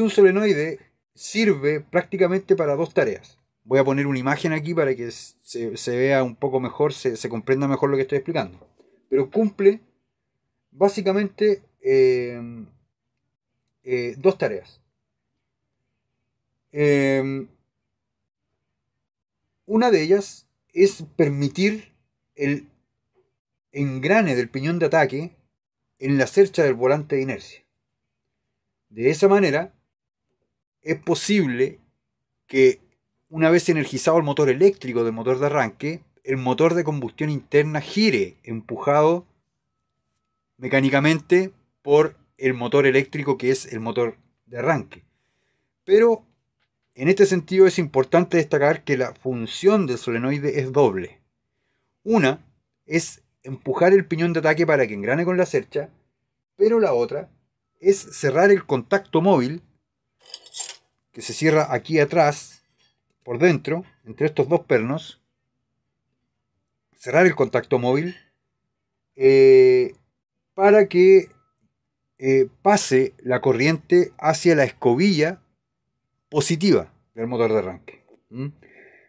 un solenoide sirve prácticamente para dos tareas. Voy a poner una imagen aquí para que se vea un poco mejor, se comprenda mejor lo que estoy explicando. Pero cumple básicamente dos tareas. Una de ellas es permitir el engrane del piñón de ataque en la cercha del volante de inercia. De esa manera es posible que, una vez energizado el motor eléctrico del motor de arranque, el motor de combustión interna gire empujado mecánicamente por el motor eléctrico, que es el motor de arranque. Pero en este sentido es importante destacar que la función del solenoide es doble. Una es empujar el piñón de ataque para que engrane con la cercha, pero la otra es cerrar el contacto móvil, que se cierra aquí atrás, por dentro, entre estos dos pernos, cerrar el contacto móvil para que pase la corriente hacia la escobilla positiva del motor de arranque.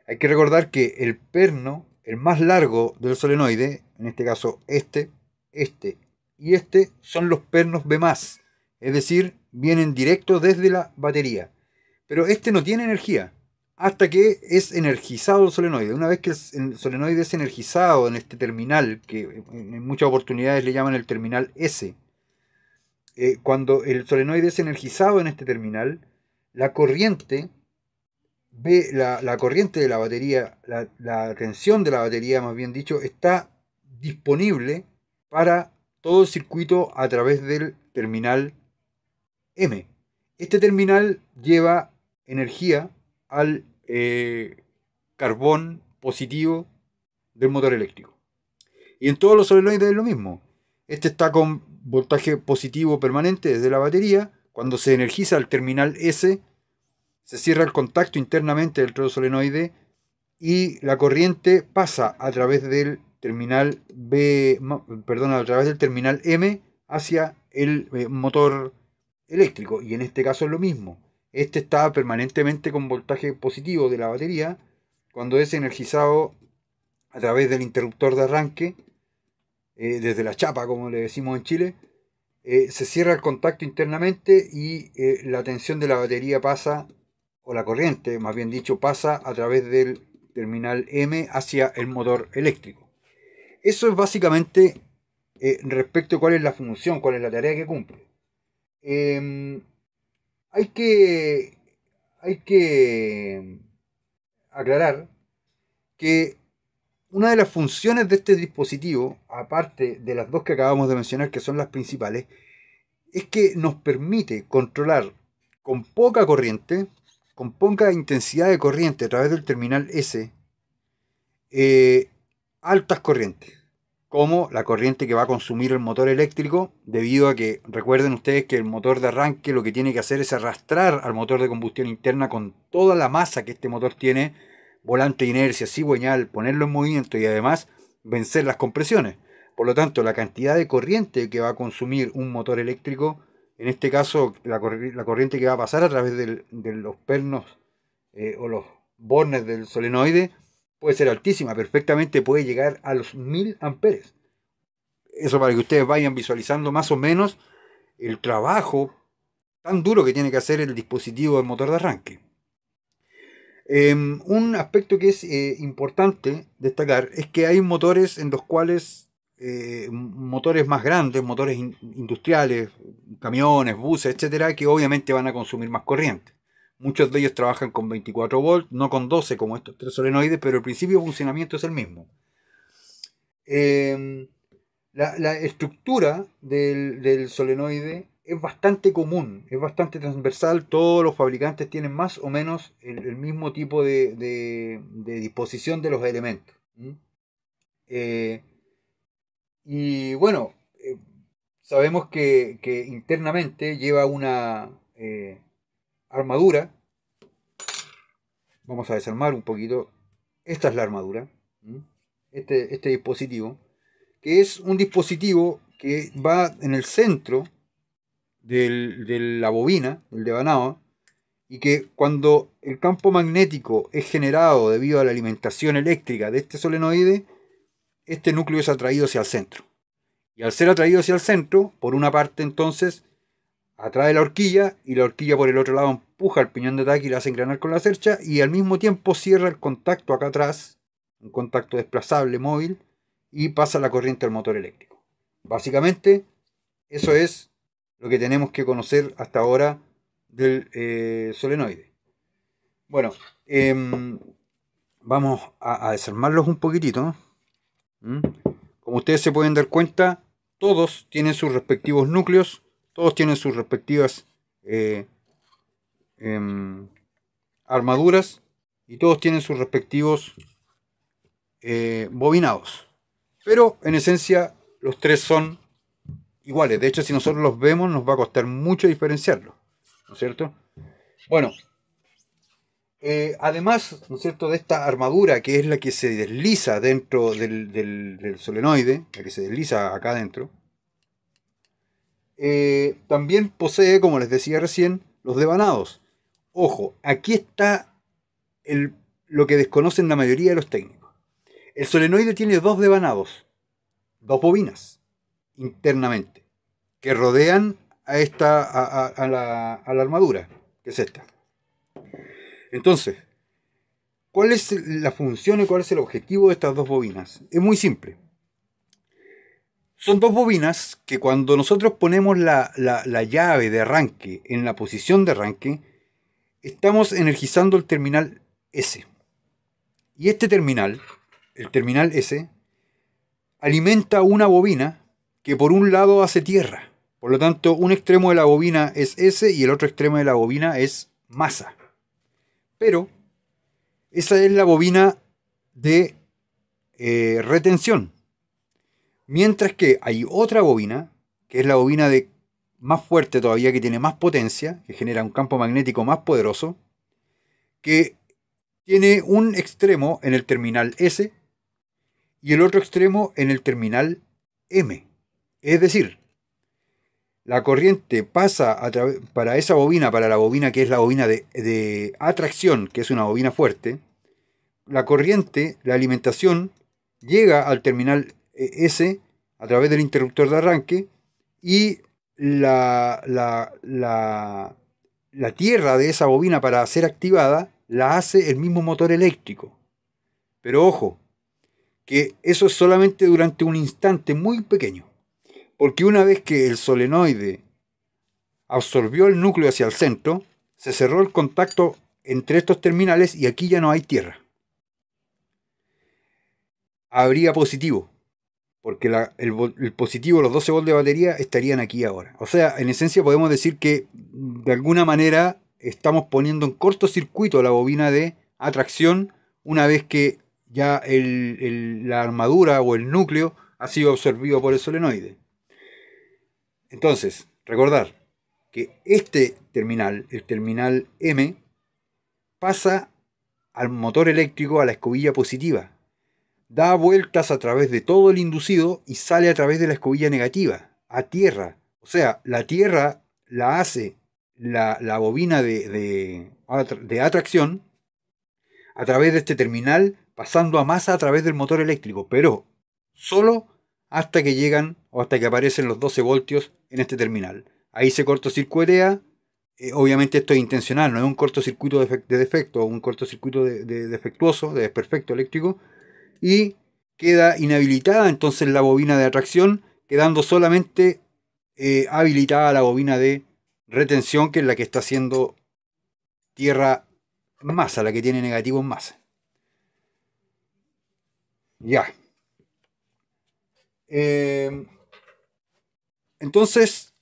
Hay que recordar que el perno, el más largo del solenoide, en este caso este y este, son los pernos B+, es decir, vienen directo desde la batería. Pero este no tiene energía hasta que es energizado el solenoide. Una vez que el solenoide es energizado en este terminal, que en muchas oportunidades le llaman el terminal S, cuando el solenoide es energizado en este terminal, la corriente la corriente de la batería, la tensión de la batería, más bien dicho, está disponible para todo el circuito a través del terminal M. Este terminal lleva energía al carbón positivo del motor eléctrico. Y en todos los solenoides es lo mismo. Este está con voltaje positivo permanente desde la batería. Cuando se energiza el terminal S, se cierra el contacto internamente del solenoide y la corriente pasa a través del terminal a través del terminal M hacia el motor eléctrico. Y en este caso es lo mismo. Este está permanentemente con voltaje positivo de la batería. Cuando es energizado a través del interruptor de arranque, desde la chapa, como le decimos en Chile, se cierra el contacto internamente y la tensión de la batería pasa, o la corriente, más bien dicho, pasa a través del terminal M hacia el motor eléctrico. Eso es básicamente respecto a cuál es la función, cuál es la tarea que cumple. Hay que aclarar que una de las funciones de este dispositivo, aparte de las dos que acabamos de mencionar, que son las principales, es que nos permite controlar con poca corriente, con poca intensidad de corriente a través del terminal S, altas corrientes, como la corriente que va a consumir el motor eléctrico, debido a que, recuerden ustedes que el motor de arranque lo que tiene que hacer es arrastrar al motor de combustión interna con toda la masa que este motor tiene, volante de inercia, cigüeñal, ponerlo en movimiento y además vencer las compresiones. Por lo tanto, la cantidad de corriente que va a consumir un motor eléctrico, en este caso la corriente que va a pasar a través de los pernos o los bornes del solenoide, puede ser altísima, perfectamente puede llegar a los 1000 amperes. Eso para que ustedes vayan visualizando más o menos el trabajo tan duro que tiene que hacer el dispositivo del motor de arranque. Un aspecto que es importante destacar es que hay motores en los cuales motores más grandes, motores industriales, camiones, buses, etcétera, que obviamente van a consumir más corriente. Muchos de ellos trabajan con 24 volts, no con 12 como estos tres solenoides, pero el principio de funcionamiento es el mismo. La estructura del solenoide es bastante común, es bastante transversal. Todos los fabricantes tienen más o menos el mismo tipo de disposición de los elementos. Y bueno, sabemos que internamente lleva una armadura. Vamos a desarmar un poquito. Esta es la armadura. Este dispositivo, que es un dispositivo que va en el centro de la bobina, el devanado, y que cuando el campo magnético es generado debido a la alimentación eléctrica de este solenoide, este núcleo es atraído hacia el centro. Y al ser atraído hacia el centro, por una parte entonces atrae la horquilla y la horquilla por el otro lado empuja el piñón de ataque y la hace engranar con la cercha y al mismo tiempo cierra el contacto acá atrás, un contacto desplazable móvil, y pasa la corriente al motor eléctrico. Básicamente, eso es lo que tenemos que conocer hasta ahora del solenoide. Bueno, vamos a desarmarlos un poquitito. Como ustedes se pueden dar cuenta, todos tienen sus respectivos núcleos, todos tienen sus respectivas armaduras y todos tienen sus respectivos bobinados. Pero en esencia los tres son iguales. De hecho, si nosotros los vemos, nos va a costar mucho diferenciarlos, ¿no es cierto? Bueno, además, ¿no es cierto?, de esta armadura que es la que se desliza dentro del solenoide, la que se desliza acá adentro, también posee, como les decía recién, los devanados. Ojo, aquí está lo que desconocen la mayoría de los técnicos. El solenoide tiene dos devanados, dos bobinas, internamente, que rodean a la armadura, que es esta. Entonces, ¿cuál es la función y cuál es el objetivo de estas dos bobinas? Es muy simple. Son dos bobinas que cuando nosotros ponemos la llave de arranque en la posición de arranque, estamos energizando el terminal S. Y este terminal, el terminal S, alimenta una bobina que por un lado hace tierra. Por lo tanto, un extremo de la bobina es S y el otro extremo de la bobina es masa. Pero esa es la bobina de retención. Mientras que hay otra bobina, que es la bobina más fuerte todavía, que tiene más potencia, que genera un campo magnético más poderoso, que tiene un extremo en el terminal S y el otro extremo en el terminal M. Es decir, la corriente pasa para esa bobina, para la bobina que es la bobina de atracción, que es una bobina fuerte, la corriente, la alimentación, llega al terminal S a través del interruptor de arranque y la tierra de esa bobina para ser activada la hace el mismo motor eléctrico. Pero ojo, que eso es solamente durante un instante muy pequeño, porque una vez que el solenoide absorbió el núcleo hacia el centro, se cerró el contacto entre estos terminales y aquí ya no hay tierra. Habría positivo, porque el positivo, los 12 volts de batería, estarían aquí ahora. O sea, en esencia podemos decir que de alguna manera estamos poniendo en cortocircuito la bobina de atracción una vez que ya la armadura o el núcleo ha sido absorbido por el solenoide. Entonces, recordar que este terminal, el terminal M, pasa al motor eléctrico, a la escobilla positiva. Da vueltas a través de todo el inducido y sale a través de la escobilla negativa, a tierra. O sea, la tierra la hace la bobina de atracción a través de este terminal, pasando a masa a través del motor eléctrico, pero solo hasta que llegan o hasta que aparecen los 12 voltios en este terminal. Ahí se cortocircuitea. Obviamente esto es intencional, no es un cortocircuito de defecto o un cortocircuito defectuoso, de desperfecto eléctrico, y queda inhabilitada entonces la bobina de atracción, quedando solamente habilitada la bobina de retención, que es la que está haciendo tierra en masa, la que tiene negativo en masa. Ya. Entonces,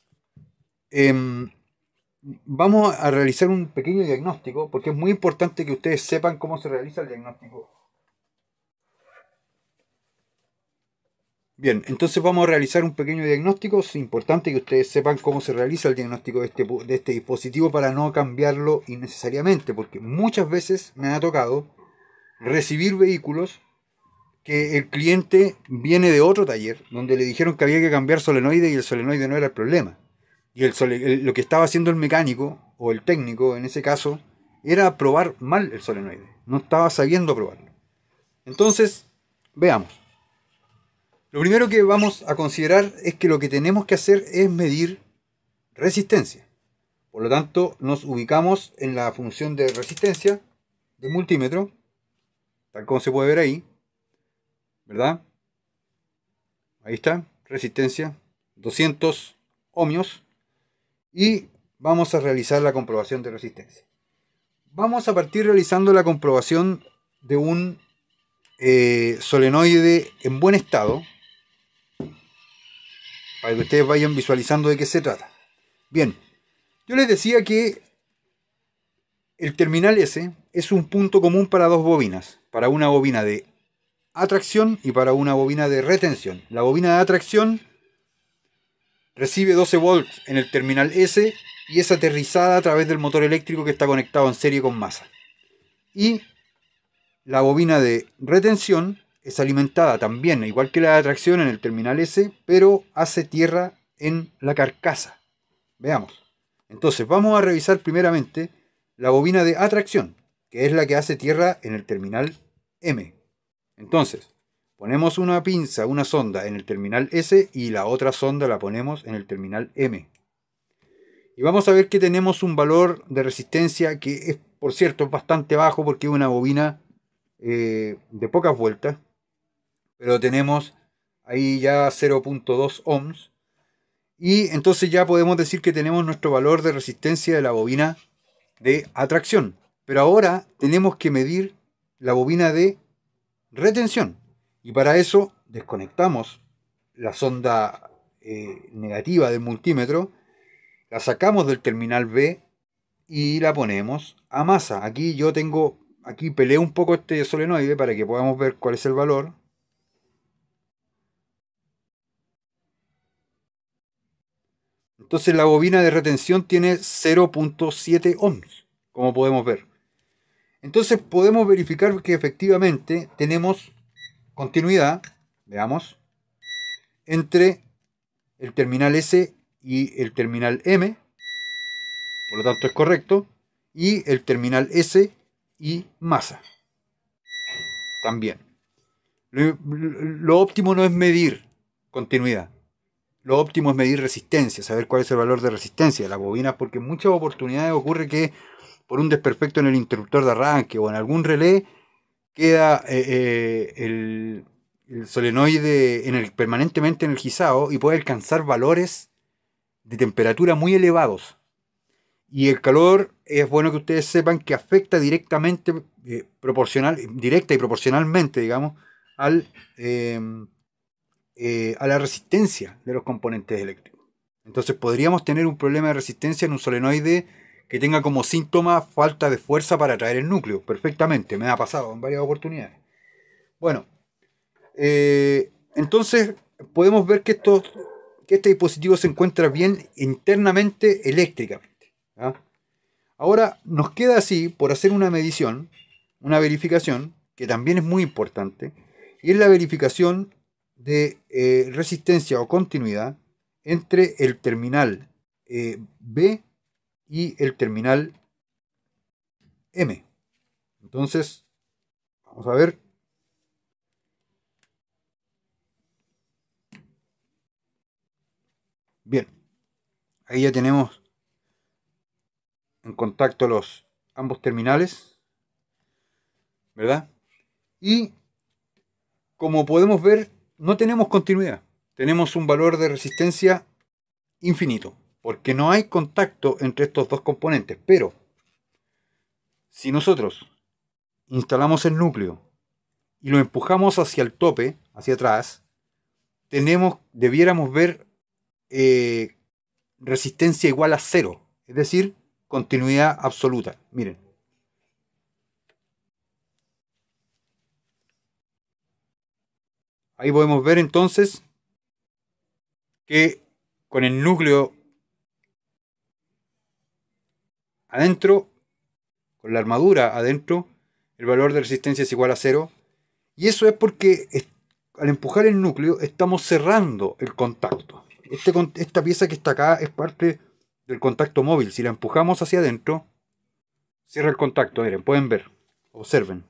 vamos a realizar un pequeño diagnóstico, porque es muy importante que ustedes sepan cómo se realiza el diagnóstico. Bien, entonces vamos a realizar un pequeño diagnóstico. Es importante que ustedes sepan cómo se realiza el diagnóstico de este dispositivo para no cambiarlo innecesariamente, porque muchas veces me ha tocado recibir vehículos que el cliente viene de otro taller donde le dijeron que había que cambiar solenoide y el solenoide no era el problema. Y lo que estaba haciendo el mecánico, o el técnico en ese caso, era probar mal el solenoide. No estaba sabiendo probarlo. Entonces, veamos. Lo primero que vamos a considerar es que lo que tenemos que hacer es medir resistencia. Por lo tanto, nos ubicamos en la función de resistencia del multímetro, tal como se puede ver ahí, ¿verdad? Ahí está, resistencia, 200 ohmios, y vamos a realizar la comprobación de resistencia. Vamos a partir realizando la comprobación de un solenoide en buen estado, para que ustedes vayan visualizando de qué se trata. Bien, yo les decía que el terminal S es un punto común para dos bobinas, para una bobina de atracción y para una bobina de retención. La bobina de atracción recibe 12 volts en el terminal S y es aterrizada a través del motor eléctrico que está conectado en serie con masa. Y la bobina de retención es alimentada también, igual que la de atracción, en el terminal S, pero hace tierra en la carcasa. Veamos. Entonces vamos a revisar primeramente la bobina de atracción, que es la que hace tierra en el terminal M. Entonces, ponemos una pinza, una sonda en el terminal S y la otra sonda la ponemos en el terminal M. Y vamos a ver que tenemos un valor de resistencia que es, por cierto, bastante bajo porque es una bobina de pocas vueltas. Pero tenemos ahí ya 0.2 ohms. Y entonces ya podemos decir que tenemos nuestro valor de resistencia de la bobina de atracción. Pero ahora tenemos que medir la bobina de retención. Y para eso desconectamos la sonda negativa del multímetro, la sacamos del terminal B y la ponemos a masa. Aquí yo peleé un poco este solenoide para que podamos ver cuál es el valor. Entonces la bobina de retención tiene 0.7 ohms, como podemos ver. Entonces podemos verificar que efectivamente tenemos continuidad, veamos, entre el terminal S y el terminal M, por lo tanto es correcto, y el terminal S y masa, también. Lo óptimo no es medir continuidad. Lo óptimo es medir resistencia, saber cuál es el valor de resistencia de las bobinas, porque en muchas oportunidades ocurre que por un desperfecto en el interruptor de arranque o en algún relé queda el solenoide permanentemente energizado y puede alcanzar valores de temperatura muy elevados. Y el calor es bueno que ustedes sepan que afecta directamente, directa y proporcionalmente, digamos, a la resistencia de los componentes eléctricos. Entonces podríamos tener un problema de resistencia en un solenoide que tenga como síntoma falta de fuerza para atraer el núcleo. Perfectamente, me ha pasado en varias oportunidades. Bueno, entonces podemos ver que este dispositivo se encuentra bien internamente eléctricamente. ¿Ya? Ahora nos queda así por hacer una medición, una verificación, que también es muy importante, y es la verificación de resistencia o continuidad entre el terminal B y el terminal M. Entonces, vamos a ver. Bien, ahí ya tenemos en contacto ambos terminales, ¿verdad? Y como podemos ver, no tenemos continuidad. Tenemos un valor de resistencia infinito, porque no hay contacto entre estos dos componentes. Pero si nosotros instalamos el núcleo y lo empujamos hacia el tope, hacia atrás, debiéramos ver resistencia igual a 0, es decir, continuidad absoluta. Miren. Ahí podemos ver entonces que con el núcleo adentro, con la armadura adentro, el valor de resistencia es igual a 0. Y eso es porque al empujar el núcleo estamos cerrando el contacto. Esta pieza que está acá es parte del contacto móvil, si la empujamos hacia adentro, cierra el contacto. Miren, pueden ver, observen.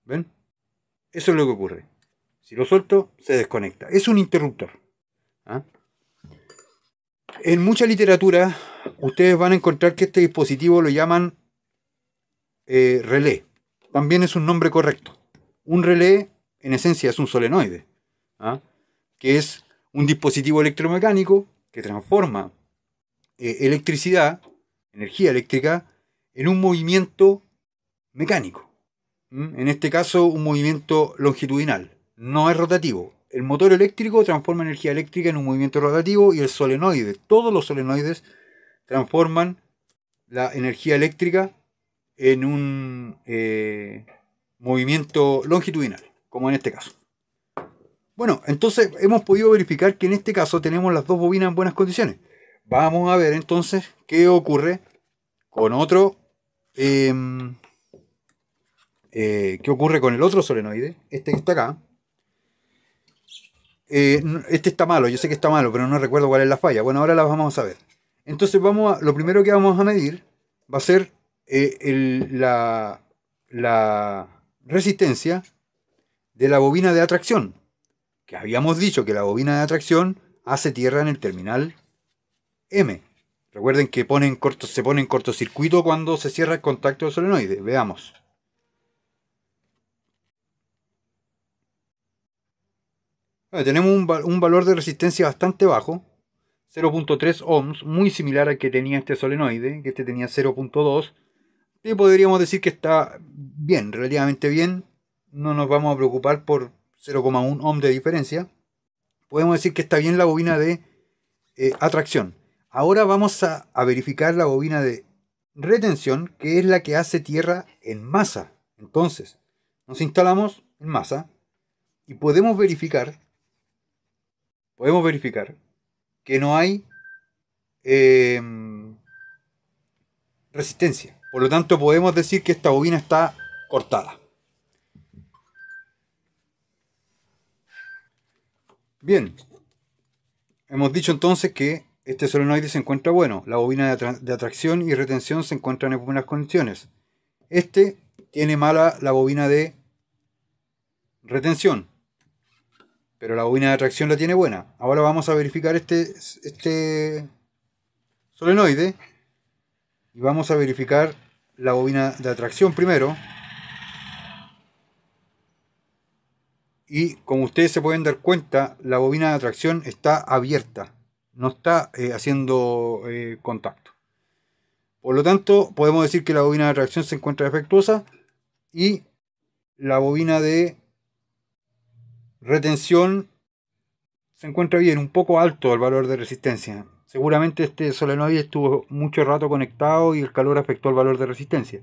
¿Ven? Eso es lo que ocurre. Si lo suelto, se desconecta. Es un interruptor. ¿Ah? En mucha literatura, ustedes van a encontrar que este dispositivo lo llaman relé. También es un nombre correcto. Un relé, en esencia, es un solenoide, ¿ah? Que es un dispositivo electromecánico que transforma electricidad, energía eléctrica, en un movimiento mecánico. En este caso, un movimiento longitudinal. No es rotativo. El motor eléctrico transforma energía eléctrica en un movimiento rotativo y el solenoide, todos los solenoides, transforman la energía eléctrica en un movimiento longitudinal, como en este caso. Bueno, entonces hemos podido verificar que en este caso tenemos las dos bobinas en buenas condiciones. Vamos a ver entonces qué ocurre con otro. ¿Qué ocurre con el otro solenoide? Este que está acá. Este está malo, yo sé que está malo, pero no recuerdo cuál es la falla. Bueno, ahora la vamos a ver. Entonces lo primero que vamos a medir va a ser la resistencia de la bobina de atracción. Que habíamos dicho que la bobina de atracción hace tierra en el terminal M. Recuerden que se pone en cortocircuito cuando se cierra el contacto del solenoide. Veamos. Tenemos un valor de resistencia bastante bajo, 0.3 ohms, muy similar al que tenía este solenoide, que este tenía 0.2. Y podríamos decir que está bien, relativamente bien. No nos vamos a preocupar por 0,1 ohm de diferencia. Podemos decir que está bien la bobina de atracción. Ahora vamos a verificar la bobina de retención, que es la que hace tierra en masa. Entonces, nos instalamos en masa y podemos verificar que no hay resistencia. Por lo tanto, podemos decir que esta bobina está cortada. Bien, hemos dicho entonces que este solenoide se encuentra bueno. La bobina de atracción y retención se encuentran en buenas condiciones. Este tiene mala la bobina de retención, pero la bobina de atracción la tiene buena. Ahora vamos a verificar este solenoide y vamos a verificar la bobina de atracción primero. Y como ustedes se pueden dar cuenta, la bobina de atracción está abierta, no está haciendo contacto. Por lo tanto, podemos decir que la bobina de atracción se encuentra defectuosa y la bobina de retención se encuentra bien, un poco alto el valor de resistencia. Seguramente este solenoide estuvo mucho rato conectado y el calor afectó el valor de resistencia.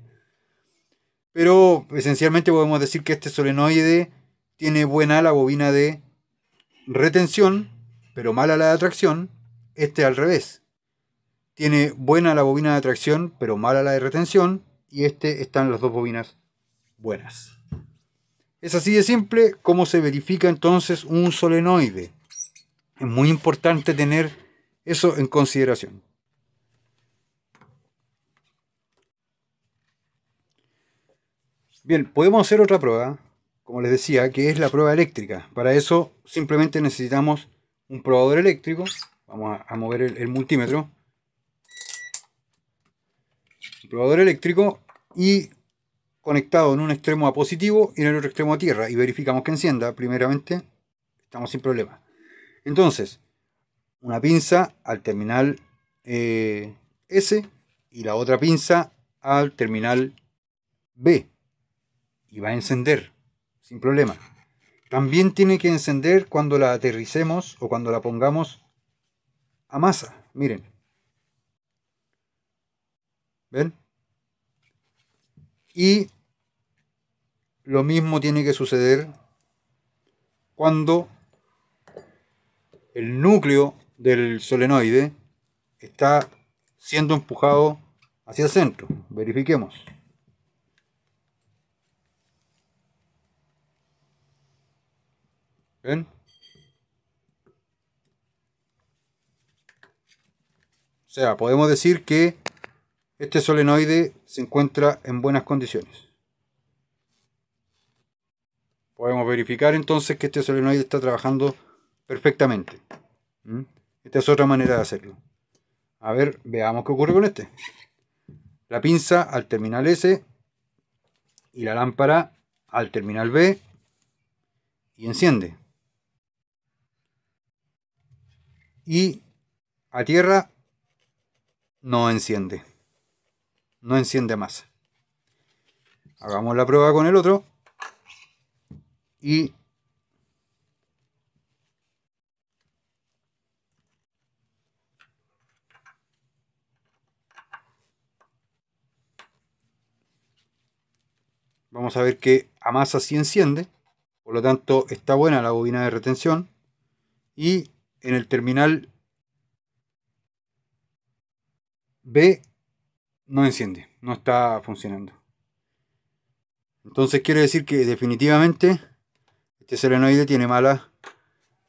Pero esencialmente podemos decir que este solenoide tiene buena la bobina de retención, pero mala la de atracción. Este al revés. Tiene buena la bobina de atracción, pero mala la de retención. Y están las dos bobinas buenas. Es así de simple como se verifica entonces un solenoide. Es muy importante tener eso en consideración. Bien, podemos hacer otra prueba, como les decía, que es la prueba eléctrica. Para eso simplemente necesitamos un probador eléctrico. Vamos a mover el multímetro. Un probador eléctrico y conectado en un extremo a positivo y en el otro extremo a tierra. Y verificamos que encienda. Primeramente, estamos sin problema. Entonces, una pinza al terminal S y la otra pinza al terminal B. Y va a encender sin problema. También tiene que encender cuando la aterricemos o cuando la pongamos a masa. Miren. ¿Ven? Y lo mismo tiene que suceder cuando el núcleo del solenoide está siendo empujado hacia el centro. Verifiquemos. ¿Ven? O sea, podemos decir que este solenoide se encuentra en buenas condiciones. Podemos verificar entonces que este solenoide está trabajando perfectamente. Esta es otra manera de hacerlo. A ver, veamos qué ocurre con este. La pinza al terminal S y la lámpara al terminal B y enciende. Y a tierra no enciende. No enciende más. Hagamos la prueba con el otro. Y vamos a ver que a masa sí enciende. Por lo tanto está buena la bobina de retención. Y en el terminal B no enciende. No está funcionando. Entonces quiere decir que definitivamente este solenoide tiene mala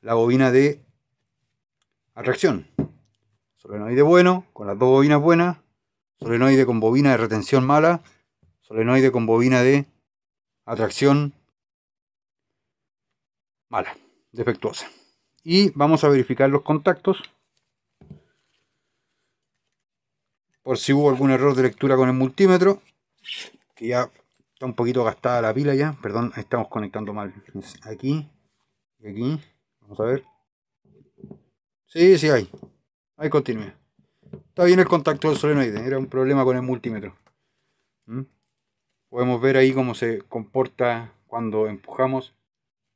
la bobina de atracción. Solenoide bueno, con las dos bobinas buenas. Solenoide con bobina de retención mala. Solenoide con bobina de atracción mala, defectuosa. Y vamos a verificar los contactos. Por si hubo algún error de lectura con el multímetro. Que ya está un poquito gastada la pila ya. Perdón, estamos conectando mal. Aquí y aquí. Vamos a ver. Sí, sí hay. Hay continuidad. Está bien el contacto del solenoide. Era un problema con el multímetro. Podemos ver ahí cómo se comporta cuando empujamos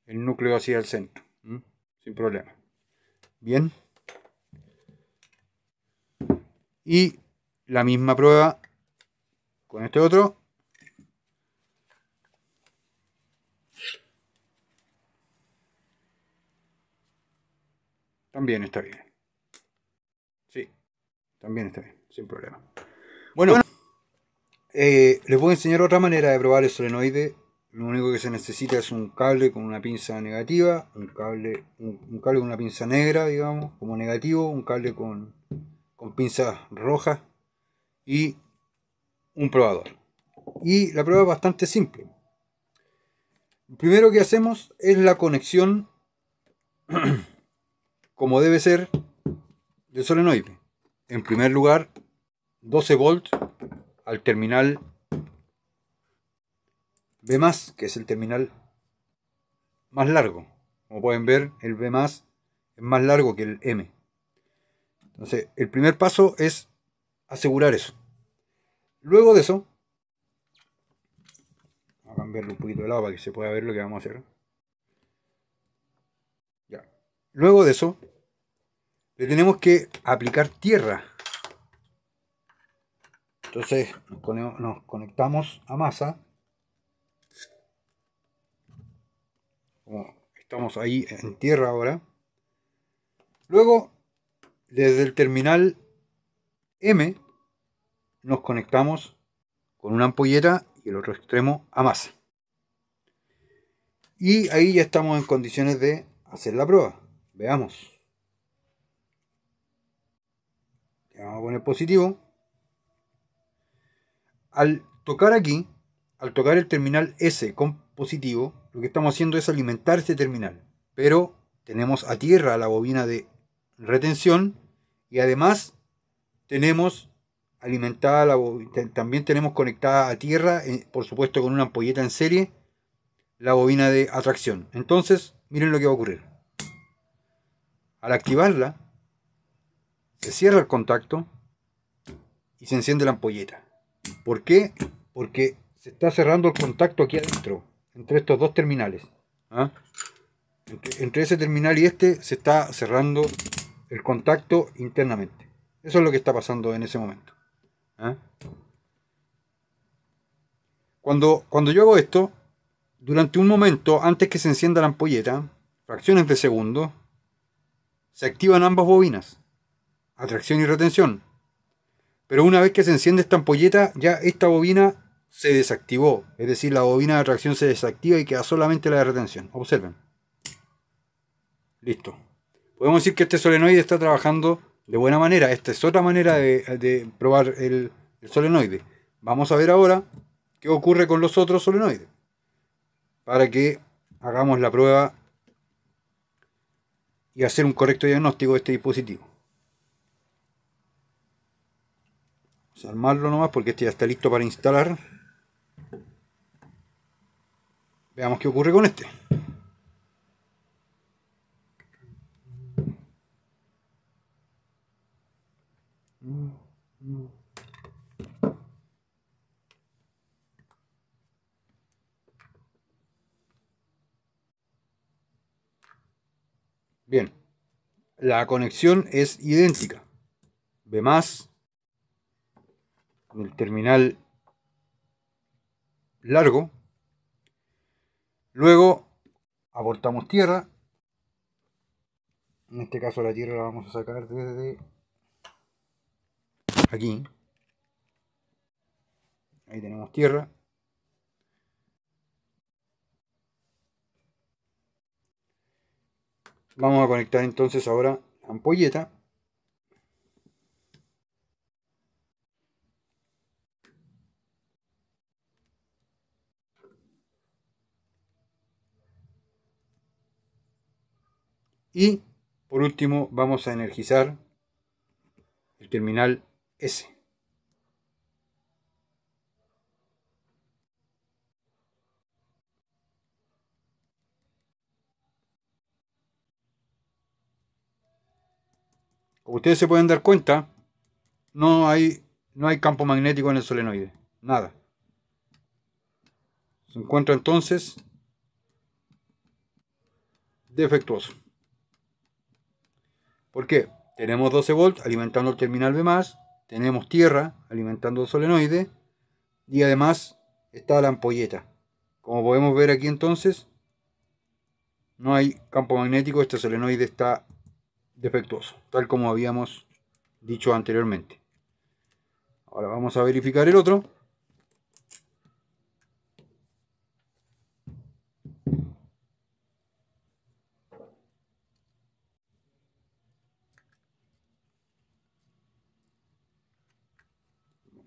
el núcleo hacia el centro. Sin problema. Bien. Y la misma prueba con este otro. También está bien. Sí, también está bien, sin problema. Bueno, les voy a enseñar otra manera de probar el solenoide. Lo único que se necesita es un cable con una pinza negativa, un cable con una pinza negra, digamos, como negativo, un cable con pinzas rojas y un probador. Y la prueba es bastante simple. Lo primero que hacemos es la conexión como debe ser del solenoide. En primer lugar, 12 volts al terminal B+, que es el terminal más largo. Como pueden ver, el B+, es más largo que el M. Entonces, el primer paso es asegurar eso. Luego de eso, vamos a cambiarle un poquito de lado para que se pueda ver lo que vamos a hacer. Ya. Luego de eso, le tenemos que aplicar tierra. Entonces, nos conectamos a masa. Como estamos ahí en tierra ahora. Luego, desde el terminal M, nos conectamos con una ampolleta y el otro extremo a masa. Y ahí ya estamos en condiciones de hacer la prueba. Veamos. Le vamos a poner positivo. Al tocar aquí, al tocar el terminal S con positivo, lo que estamos haciendo es alimentar este terminal. Pero tenemos a tierra la bobina de retención y además tenemos alimentada la bobina, también tenemos conectada a tierra, por supuesto con una ampolleta en serie, la bobina de atracción. Entonces, miren lo que va a ocurrir. Al activarla, se cierra el contacto y se enciende la ampolleta. ¿Por qué? Porque se está cerrando el contacto aquí adentro, entre estos dos terminales. Entre ese terminal y este se está cerrando el contacto internamente. Eso es lo que está pasando en ese momento. Cuando yo hago esto, durante un momento, antes que se encienda la ampolleta, fracciones de segundo, se activan ambas bobinas, atracción y retención. Pero una vez que se enciende esta ampolleta, ya esta bobina se desactivó. Es decir, la bobina de atracción se desactiva y queda solamente la de retención. Observen. Listo. Podemos decir que este solenoide está trabajando de buena manera. Esta es otra manera de probar el solenoide. Vamos a ver ahora qué ocurre con los otros solenoides, para que hagamos la prueba y hacer un correcto diagnóstico de este dispositivo. Vamos a armarlo nomás porque este ya está listo para instalar. Veamos qué ocurre con este. Bien, la conexión es idéntica. B+, en el terminal largo. Luego aportamos tierra. En este caso la tierra la vamos a sacar desde aquí. Ahí tenemos tierra. Vamos a conectar entonces ahora la ampolleta. Y por último vamos a energizar el terminal S. Como ustedes se pueden dar cuenta, no hay campo magnético en el solenoide. Nada. Se encuentra entonces defectuoso. ¿Por qué? Tenemos 12 volts alimentando el terminal B+, tenemos tierra alimentando el solenoide y además está la ampolleta. Como podemos ver aquí entonces, no hay campo magnético, este solenoide está defectuoso, tal como habíamos dicho anteriormente. Ahora vamos a verificar el otro.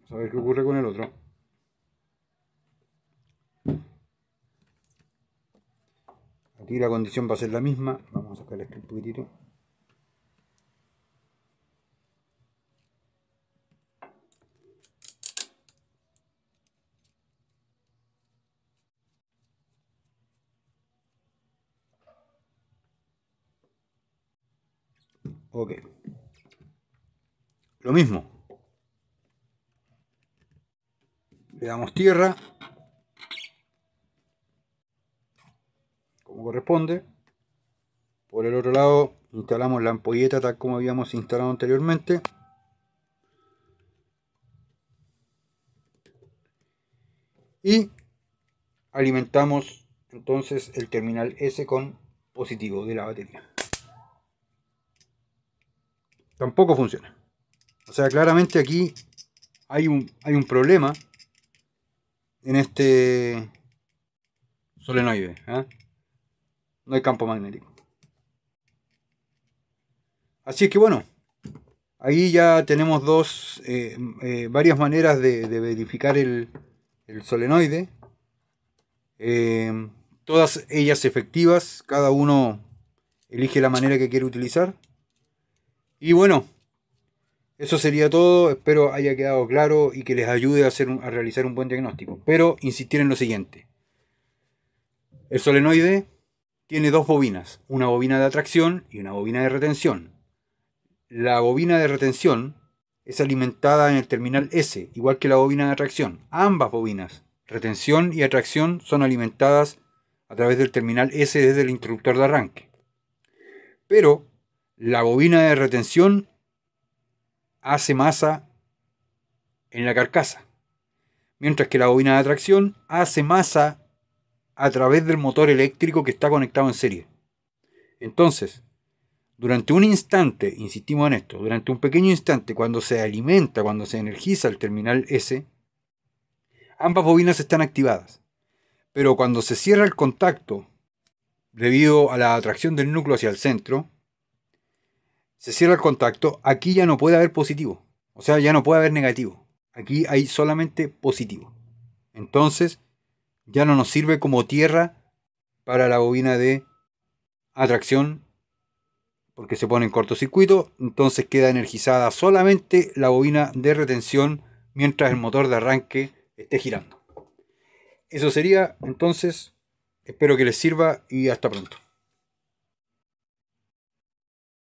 Vamos a ver qué ocurre con el otro. Aquí la condición va a ser la misma. Vamos a sacar esto un poquitito. Ok. Lo mismo. Le damos tierra, como corresponde. Por el otro lado instalamos la ampolleta tal como habíamos instalado anteriormente. Y alimentamos entonces el terminal S con positivo de la batería. Tampoco funciona. O sea, claramente aquí hay un problema en este solenoide. No hay campo magnético. Así es que bueno, ahí ya tenemos varias maneras de verificar el solenoide. Todas ellas efectivas, cada uno elige la manera que quiere utilizar. Y bueno, eso sería todo. Espero haya quedado claro y que les ayude a realizar un buen diagnóstico. Pero insistir en lo siguiente: el solenoide tiene dos bobinas, una bobina de atracción y una bobina de retención. La bobina de retención es alimentada en el terminal S, igual que la bobina de atracción. Ambas bobinas, retención y atracción, son alimentadas a través del terminal S desde el interruptor de arranque. Pero la bobina de retención hace masa en la carcasa, mientras que la bobina de atracción hace masa a través del motor eléctrico que está conectado en serie. Entonces, durante un instante, insistimos en esto, durante un pequeño instante, cuando se alimenta, cuando se energiza el terminal S, ambas bobinas están activadas. Pero cuando se cierra el contacto, debido a la atracción del núcleo hacia el centro, se cierra el contacto, aquí ya no puede haber positivo. O sea, ya no puede haber negativo. Aquí hay solamente positivo. Entonces, ya no nos sirve como tierra para la bobina de atracción, porque se pone en cortocircuito. Entonces queda energizada solamente la bobina de retención mientras el motor de arranque esté girando. Eso sería, entonces, espero que les sirva y hasta pronto.